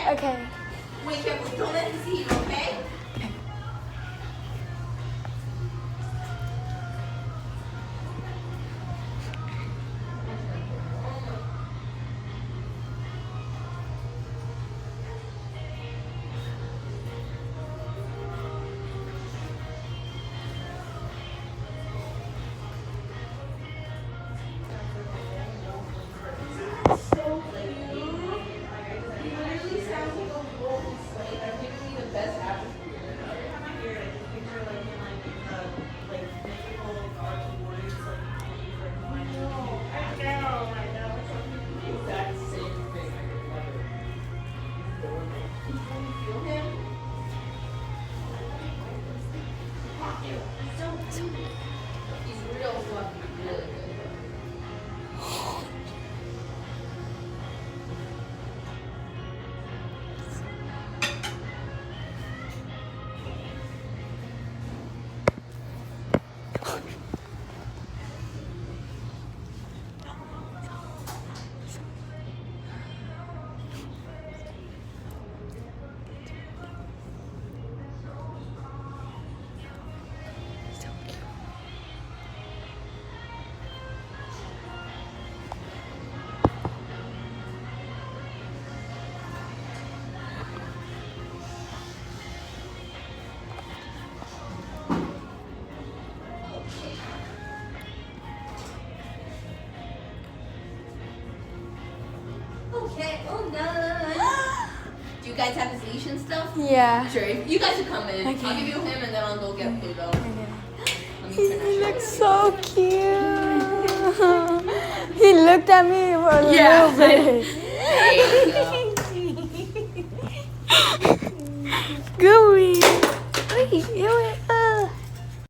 Okay. Wait, careful. Don't let him see you, okay? Okay, oh no. Do you guys have his leash and stuff? Yeah. Sure, if you guys should come in. Okay. I'll give you him and then I'll go get Pluto. Okay. Let me He turn that looks shit so cute. He looked at me for a Yeah. little bit. There you go. Gooey.